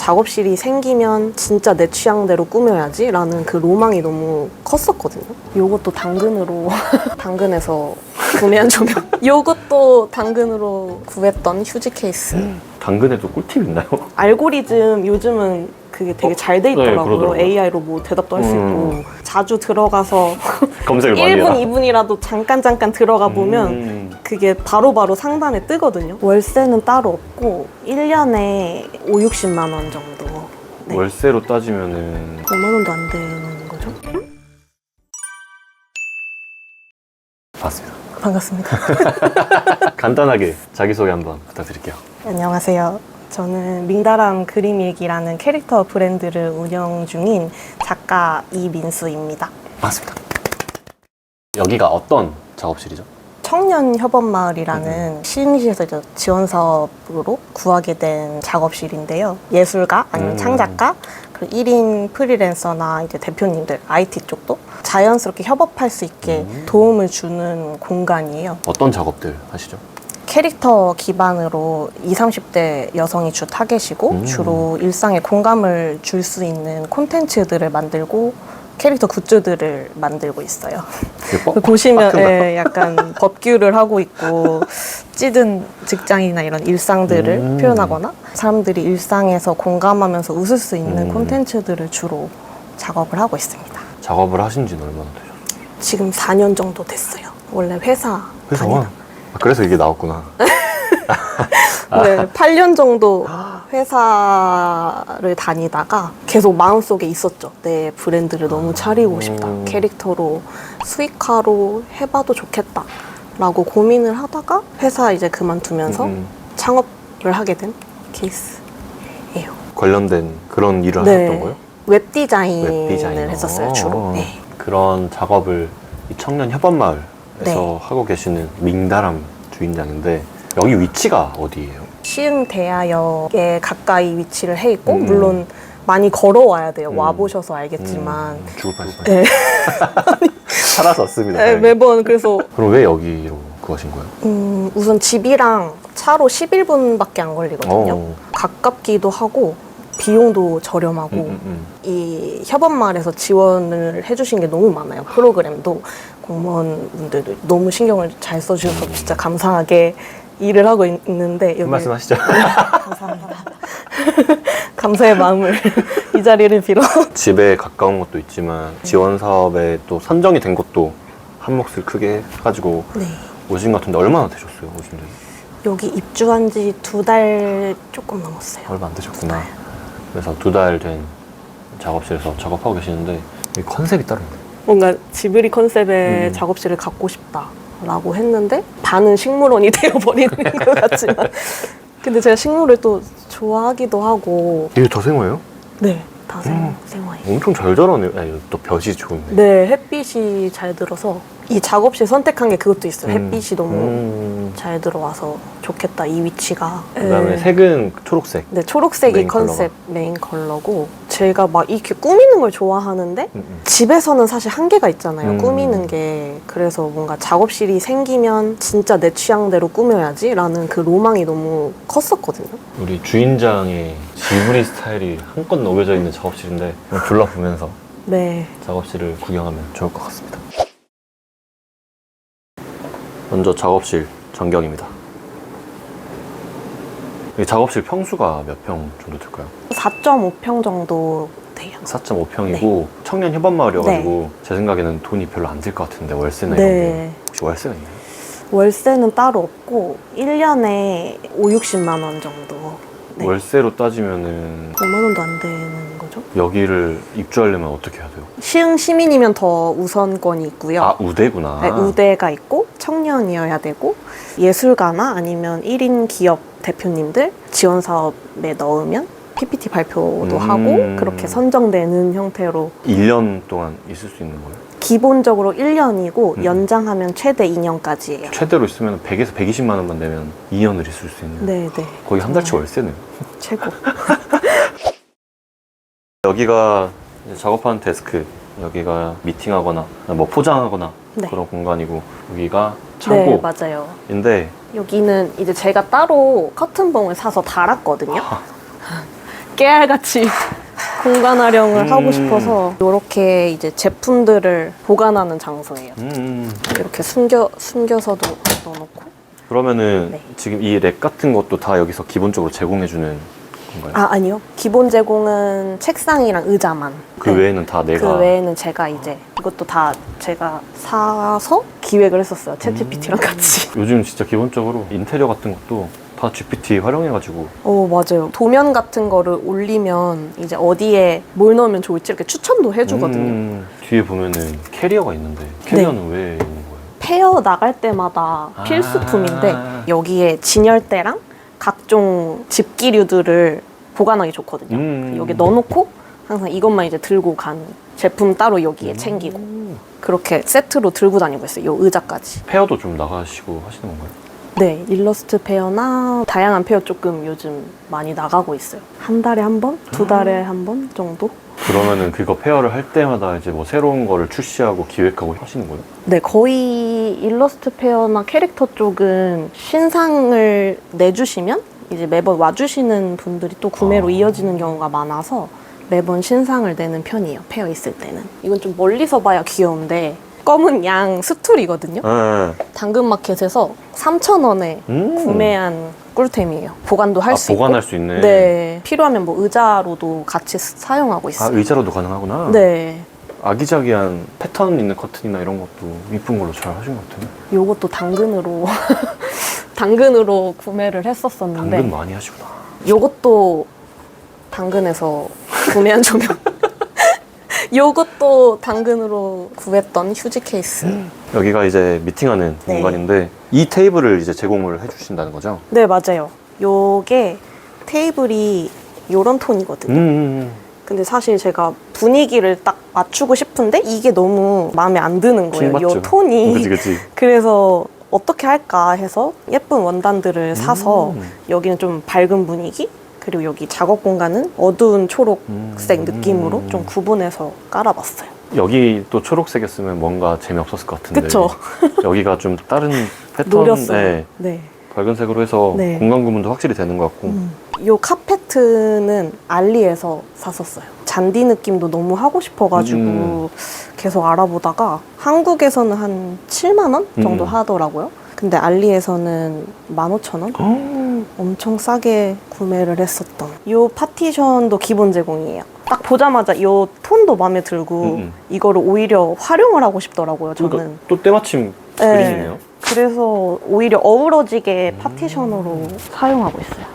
작업실이 생기면 진짜 내 취향대로 꾸며야지 라는 그 로망이 너무 컸었거든요. 요것도 당근으로 당근에서 구매한 조명. 요것도 당근으로 구했던 휴지 케이스. 당근에도 꿀팁 있나요? 알고리즘 요즘은 그게 되게 잘 돼 네, 있더라고요. 그러더라고요. AI로 뭐 대답도 할 수 있고. 자주 들어가서 검색을 많이 1분, 해라. 2분이라도 잠깐 들어가 보면 그게 바로바로 상단에 뜨거든요. 월세는 따로 없고 1년에 5, 60만 원 정도. 네. 월세로 따지면은 5만 원도 안 되는 거죠? 봤습니다. 반갑습니다. 간단하게 자기소개 한번 부탁드릴게요. 안녕하세요. 저는 밍다람 그림일기라는 캐릭터 브랜드를 운영 중인 작가 이민수입니다. 반갑습니다. 여기가 어떤 작업실이죠? 청년협업마을이라는 시흥시에서 이제 지원 사업으로 구하게 된 작업실인데요. 예술가 아니면 창작가 그리고 1인 프리랜서나 이제 대표님들 IT 쪽도 자연스럽게 협업할 수 있게 도움을 주는 공간이에요. 어떤 작업들 하시죠? 캐릭터 기반으로 20, 30대 여성이 주 타겟이고 주로 일상에 공감을 줄 수 있는 콘텐츠들을 만들고 캐릭터 굿즈들을 만들고 있어요. 보시면 예, 약간 법규를 하고 있고 찌든 직장이나 이런 일상들을 표현하거나 사람들이 일상에서 공감하면서 웃을 수 있는 콘텐츠들을 주로 작업을 하고 있습니다. 작업을 하신 지는 얼마나 되셨어요? 지금 4년 정도 됐어요. 원래 회사 회사원? 그래서 이게 나왔구나. 네, 8년 정도 회사를 다니다가 계속 마음속에 있었죠. 내 브랜드를 너무 차리고 싶다. 캐릭터로 수익화로 해봐도 좋겠다. 라고 고민을 하다가 회사 이제 그만두면서 창업을 하게 된 케이스예요. 관련된 그런 일을 네. 하셨던 거예요? 웹디자인을 했었어요, 주로. 네. 그런 작업을 이 청년 협업마을에서 네. 하고 계시는 밍다람 주인장인데 여기 위치가 어디예요? 시흥 대하역에 가까이 위치를 해 있고 물론 많이 걸어와야 돼요. 와보셔서 알겠지만 죽을 뻔했어요. 네. 살아서 왔습니다. 네, 다행히. 매번 그래서 그럼 왜 여기로 구하신 거예요? 우선 집이랑 차로 11분밖에 안 걸리거든요. 가깝기도 하고 비용도 저렴하고 이 협업마을에서 지원을 해주신 게 너무 많아요. 프로그램도 공무원분들도 너무 신경을 잘 써주셔서 진짜 감사하게 일을 하고 있는데 여기 한 말씀 하시죠. 감사합니다. 감사의 마음을 이 자리를 빌어. 집에 가까운 것도 있지만 지원 사업에 또 선정이 된 것도 한 몫을 크게 해가지고 네. 오신 것 같은데 얼마나 되셨어요? 오신 지? 여기 입주한 지 2달 조금 넘었어요. 얼마 안 되셨구나. 그래서 2달 된 작업실에서 작업하고 계시는데 이 컨셉이 따로 있네요. 뭔가 지브리 컨셉의 작업실을 갖고 싶다라고 했는데 반은 식물원이 되어버리는 것 같지만 근데 제가 식물을 또 좋아하기도 하고 이게 더 생화예요? 네, 다 생화예요. 엄청 잘 자라네요. 아니, 또 볕이 좋네. 네, 햇빛이 잘 들어서 이 작업실 선택한 게 그것도 있어요. 햇빛이 너무 잘 들어와서 좋겠다, 이 위치가. 그다음에 네. 색은 초록색. 네, 초록색이 메인 컨셉 메인 컬러고 제가 막 이렇게 꾸미는 걸 좋아하는데 집에서는 사실 한계가 있잖아요. 꾸미는 게. 그래서 뭔가 작업실이 생기면 진짜 내 취향대로 꾸며야지 라는 그 로망이 너무 컸었거든요. 우리 주인장의 지브리 스타일이 한껏 녹여져 있는 작업실인데 그냥 둘러보면서 네. 작업실을 구경하면 좋을 것 같습니다. 먼저 작업실 전경입니다. 이 작업실 평수가 몇 평 정도 될까요? 4.5평 정도 돼요. 4.5평이고 청년 협업마을이어가지고 제 생각에는 돈이 별로 안 들 것 같은데 월세나 이런 게 혹시 월세가 있나요? 월세는 따로 없고 1년에 5, 60만 원 정도. 네. 월세로 따지면은 5만 원도 안 되는 거죠? 여기를 입주하려면 어떻게 해야 돼요? 시흥 시민이면 더 우선권이 있고요. 아, 우대구나. 네, 우대가 있고 청년이어야 되고 예술가나 아니면 1인 기업 대표님들 지원 사업에 넣으면 PPT 발표도 하고 그렇게 선정되는 형태로 1년 동안 있을 수 있는 거예요? 기본적으로 1년이고 연장하면 최대 2년까지예요. 최대로 있으면 100에서 120만 원만 내면 2년을 있을 수 있는. 네, 네. 거의 한 달치 월세네요. 최고. 여기가 이제 작업하는 데스크, 여기가 미팅하거나 뭐 포장하거나 네. 그런 공간이고 여기가 네, 맞아요. 창고인데 여기는 이제 제가 따로 커튼봉을 사서 달았거든요. 깨알같이 공간 활용을 하고 싶어서 이렇게 이제 제품들을 보관하는 장소예요. 이렇게 숨겨서도 넣어놓고. 그러면은 네. 지금 이 렉 같은 것도 다 여기서 기본적으로 제공해주는 건가요? 아니요. 기본 제공은 책상이랑 의자만. 그 네. 외에는 다 내가 그 외에는 제가 이제 이것도 다 제가 사서 기획을 했었어요. 챗GPT랑 같이. 요즘 진짜 기본적으로 인테리어 같은 것도 다 GPT 활용해가지고 맞아요. 도면 같은 거를 올리면 이제 어디에 뭘 넣으면 좋을지 이렇게 추천도 해주거든요. 뒤에 보면은 캐리어가 있는데 캐리어는 왜 있는 거예요? 페어 나갈 때마다 필수품인데 여기에 진열대랑 각종 집기류들을 보관하기 좋거든요. 여기 넣어놓고 항상 이것만 이제 들고 가는 제품 따로 여기에 챙기고 그렇게 세트로 들고 다니고 있어요. 요 의자까지. 페어도 좀 나가시고 하시는 건가요? 네, 일러스트 페어나 다양한 페어 조금 요즘 많이 나가고 있어요. 한 달에 한 번, 두 달에 한 번 정도? 그러면은 그거 페어를 할 때마다 이제 뭐 새로운 거를 출시하고 기획하고 하시는 거예요? 네, 거의 일러스트 페어나 캐릭터 쪽은 신상을 내주시면 이제 매번 와주시는 분들이 또 구매로 이어지는 경우가 많아서 매번 신상을 내는 편이에요. 페어 있을 때는. 이건 좀 멀리서 봐야 귀여운데 검은 양 스툴이거든요. 당근마켓에서 3,000원에 구매한 꿀템이에요. 보관도 할 수 있고. 보관할 수 있네. 네. 필요하면 뭐 의자로도 같이 사용하고 있어요. 의자로도 가능하구나. 네. 아기자기한 패턴 있는 커튼이나 이런 것도 이쁜 걸로 잘 하신 것 같아요. 요것도 당근으로 당근으로 구매를 했었었는데 당근 많이 하시구나. 요것도 당근에서 구매한 조명. 요것도 당근으로 구했던 휴지 케이스. 여기가 이제 미팅하는 네. 공간인데 이 테이블을 이제 제공을 해주신다는 거죠? 네, 맞아요. 요게 테이블이 요런 톤이거든요. 근데 사실 제가 분위기를 딱 맞추고 싶은데 이게 너무 마음에 안 드는 거예요. 요 톤이. 그치. 그래서 어떻게 할까 해서 예쁜 원단들을 사서 여기는 좀 밝은 분위기, 그리고 여기 작업 공간은 어두운 초록색 느낌으로 좀 구분해서 깔아봤어요. 여기 또 초록색이었으면 뭔가 재미없었을 것 같은데 그쵸? 여기가 좀 다른 패턴, 노렸어요. 네. 밝은 색으로 해서 네. 공간 구분도 확실히 되는 것 같고 요 카페트는 알리에서 샀었어요. 잔디 느낌도 너무 하고 싶어가지고 계속 알아보다가 한국에서는 한 7만 원 정도 하더라고요. 근데 알리에서는 15,000원? 엄청 싸게 구매를 했었던. 요 파티션도 기본 제공이에요. 딱 보자마자 요 톤도 마음에 들고 이거를 오히려 활용을 하고 싶더라고요, 저는. 그러니까 또 때마침 네. 그림이네요. 그래서 오히려 어우러지게 파티션으로 사용하고 있어요.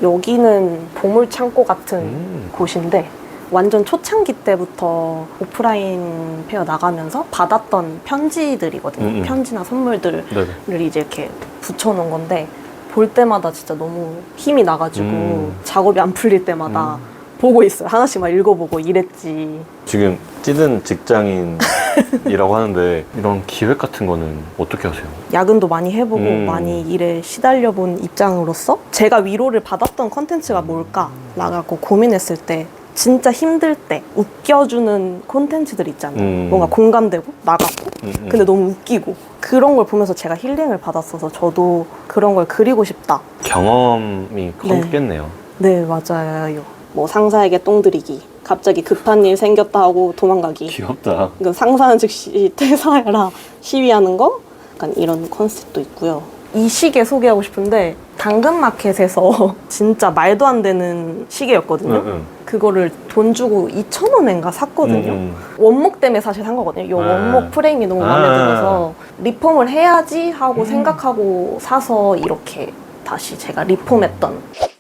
여기는 보물 창고 같은 곳인데 완전 초창기 때부터 오프라인 페어 나가면서 받았던 편지들이거든요. 편지나 선물들을 네네. 이제 이렇게 붙여놓은 건데 볼 때마다 진짜 너무 힘이 나가지고 작업이 안 풀릴 때마다 보고 있어요. 하나씩 막 읽어보고 이랬지. 지금 찌든 직장인이라고 하는데 이런 기획 같은 거는 어떻게 하세요? 야근도 많이 해보고 많이 일에 시달려본 입장으로서 제가 위로를 받았던 컨텐츠가 뭘까 라고 고민했을 때 진짜 힘들 때 웃겨주는 콘텐츠들 있잖아요. 뭔가 공감되고 나갔고 근데 너무 웃기고 그런 걸 보면서 제가 힐링을 받았어서 저도 그런 걸 그리고 싶다. 경험이 컸겠네요. 네, 맞아요. 뭐 상사에게 똥들이기, 갑자기 급한 일 생겼다 하고 도망가기. 귀엽다. 그러니까 상사는 즉시 퇴사해라 시위하는 거? 약간 이런 컨셉도 있고요. 이 시계 소개하고 싶은데 당근마켓에서 진짜 말도 안 되는 시계였거든요. 그거를 돈 주고 2,000원인가 샀거든요. 원목 때문에 사실 산 거거든요. 이 원목 프레임이 너무 마음에 들어서 리폼을 해야지 하고 생각하고 사서 이렇게 다시 제가 리폼했던.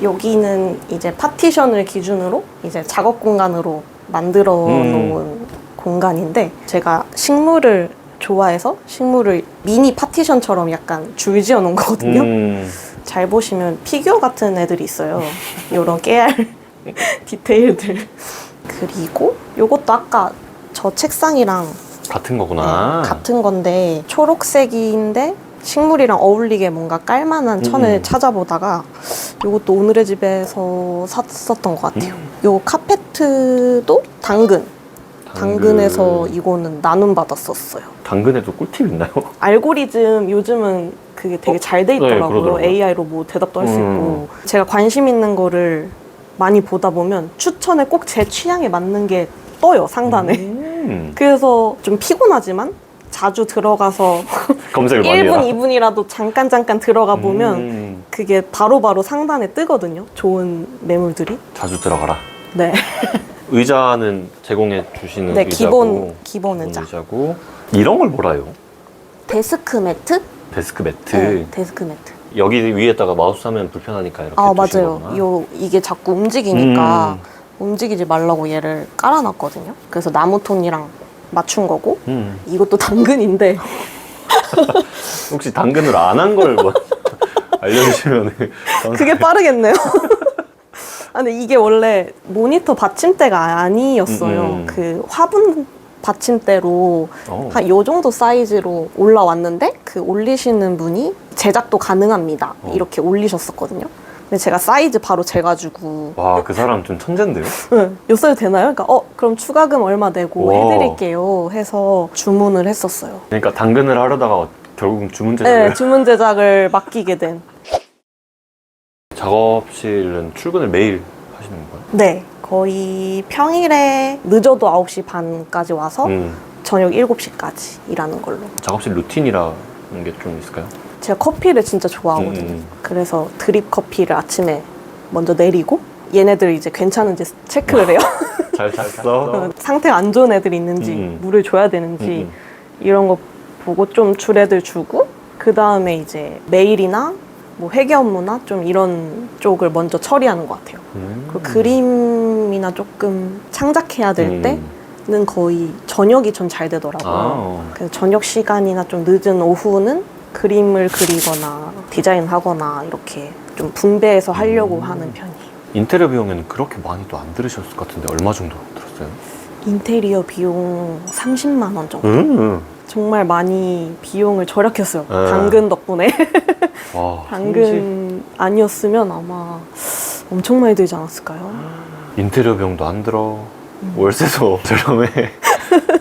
여기는 이제 파티션을 기준으로 이제 작업 공간으로 만들어 놓은 공간인데 제가 식물을 좋아해서 식물을 미니 파티션처럼 약간 줄지어 놓은 거거든요. 잘 보시면 피규어 같은 애들이 있어요. 이런 깨알 디테일들. 그리고 요것도 아까 저 책상이랑 같은 거구나. 네, 같은 건데 초록색인데 식물이랑 어울리게 뭔가 깔만한 천을 찾아보다가 요것도 오늘의 집에서 샀었던 것 같아요. 요 카페트도 당근 당근에서 이거는 나눔 받았었어요. 당근에도 꿀팁 있나요? 알고리즘 요즘은 그게 되게 잘 돼 네, 있더라고요. 그러더라고요. AI로 뭐 대답도 할 수 있고. 제가 관심 있는 거를 많이 보다 보면 추천에 꼭 제 취향에 맞는 게 떠요, 상단에. 그래서 좀 피곤하지만 자주 들어가서 검색을 많이 해라. 1분, 2분이라도 잠깐 들어가 보면 그게 바로바로 상단에 뜨거든요. 좋은 매물들이. 자주 들어가라. 네. 의자는 제공해 주시는 네, 의자고 기본 의자. 의자고 이런 걸 뭐라 해요? 데스크 매트? 데스크 매트. 네, 데스크 매트. 여기 위에다가 마우스 하면 불편하니까 이렇게 아, 두신 맞아요. 거구나. 이게 자꾸 움직이니까 움직이지 말라고 얘를 깔아놨거든요. 그래서 나무톤이랑 맞춘 거고 이것도 당근인데 혹시 당근을 안 한 걸 뭐 알려주시면 그게 빠르겠네요. 아, 근데 이게 원래 모니터 받침대가 아니었어요. 그 화분 받침대로 한 요 정도 사이즈로 올라왔는데 그 올리시는 분이 제작도 가능합니다. 이렇게 올리셨었거든요. 근데 제가 사이즈 바로 재가지고 와, 그 사람 좀 천재인데요? 네, 요 사이즈 되나요? 그러니까 그럼 추가금 얼마 내고 와. 해드릴게요 해서 주문을 했었어요. 그러니까 당근을 하려다가 결국은 주문 제작을 네, 주문 제작을 맡기게 된. 작업실은 출근을 매일 하시는 건가요? 네, 거의 평일에 늦어도 9시 반까지 와서 저녁 7시까지 일하는 걸로. 작업실 루틴이라는 게 좀 있을까요? 제가 커피를 진짜 좋아하거든요. 그래서 드립 커피를 아침에 먼저 내리고 얘네들 이제 괜찮은지 체크를 해요. 잘 잤어? 상태가 안 좋은 애들이 있는지 물을 줘야 되는지 이런 거 보고 좀 줄 애들 주고 그 다음에 이제 메일이나 뭐 회계 업무나 좀 이런 쪽을 먼저 처리하는 것 같아요. 그리고 그림이나 조금 창작해야 될 때는 거의 저녁이 전 잘 되더라고요. 그래서 저녁 시간이나 좀 늦은 오후는 그림을 그리거나 디자인하거나 이렇게 좀 분배해서 하려고 하는 편이에요. 인테리어 비용에는 그렇게 많이 또 안 들으셨을 것 같은데 얼마 정도 들었어요? 인테리어 비용 30만 원 정도. 정말 많이 비용을 절약했어요. 당근 덕분에. 와, 당근 아니었으면 아마 엄청 많이 들지 않았을까요? 인테리어 비용도 안 들어. 월세도 저렴해.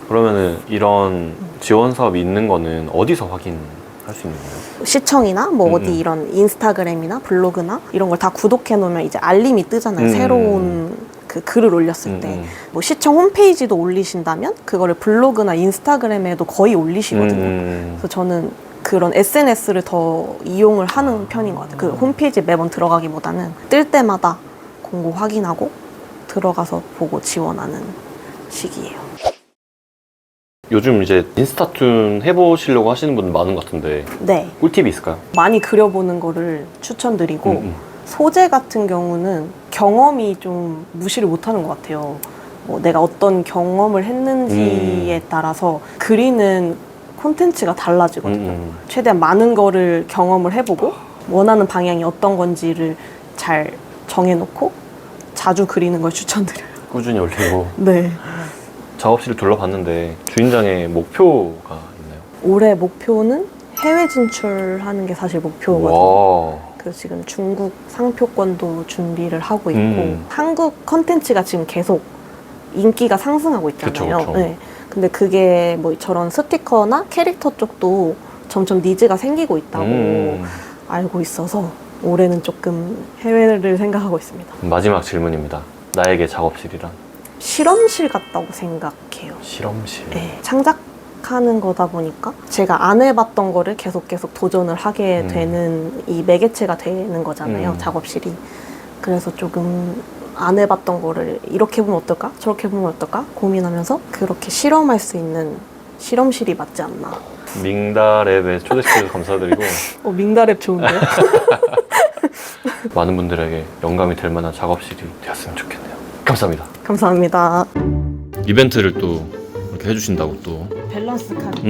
그러면은 이런 지원 사업이 있는 거는 어디서 확인할 수 있는 거예요? 시청이나 뭐 어디 이런 인스타그램이나 블로그나 이런 걸 다 구독해 놓으면 이제 알림이 뜨잖아요. 새로운 그 글을 올렸을 때. 뭐 시청 홈페이지도 올리신다면 그거를 블로그나 인스타그램에도 거의 올리시거든요. 그래서 저는 그런 SNS를 더 이용을 하는 편인 것 같아요. 그 홈페이지 매번 들어가기보다는 뜰 때마다 공고 확인하고 들어가서 보고 지원하는 식이에요. 요즘 이제 인스타툰 해보시려고 하시는 분들 많은 것 같은데 네. 꿀팁이 있을까요? 많이 그려보는 거를 추천드리고 소재 같은 경우는 경험이 좀 무시를 못하는 것 같아요. 뭐 내가 어떤 경험을 했는지에 따라서 그리는 콘텐츠가 달라지거든요. 최대한 많은 거를 경험을 해보고 원하는 방향이 어떤 건지를 잘 정해놓고 자주 그리는 걸 추천드려요. 꾸준히 올리고. 네. 작업실을 둘러봤는데 주인장의 목표가 있나요? 올해 목표는 해외 진출하는 게 사실 목표거든요. 와. 그래서 지금 중국 상표권도 준비를 하고 있고 한국 컨텐츠가 지금 계속 인기가 상승하고 있잖아요. 그쵸, 그쵸. 네. 근데 그게 뭐 저런 스티커나 캐릭터 쪽도 점점 니즈가 생기고 있다고 알고 있어서 올해는 조금 해외를 생각하고 있습니다. 마지막 질문입니다. 나에게 작업실이란? 실험실 같다고 생각해요. 실험실. 네, 창작하는 거다 보니까 제가 안 해봤던 거를 계속 도전을 하게 되는 이 매개체가 되는 거잖아요. 작업실이. 그래서 조금 안 해봤던 거를 이렇게 보면 어떨까? 저렇게 보면 어떨까? 고민하면서 그렇게 실험할 수 있는 실험실이 맞지 않나. 밍다랩에 초대시켜주셔서 감사드리고 밍다랩 좋은데요? 많은 분들에게 영감이 될 만한 작업실이 되었으면 좋겠네요. 감사합니다. 감사합니다. 이벤트를 또 이렇게 해주신다고 또. 밸런스 카드.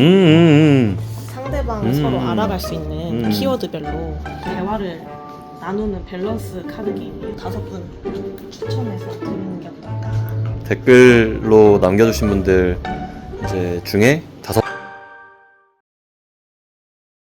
상대방을 서로 알아갈 수 있는 키워드별로 대화를 나누는 밸런스 카드 게임이에요. 5분 추첨해서 드리는 게 어떨까? 댓글로 남겨주신 분들 이제 중에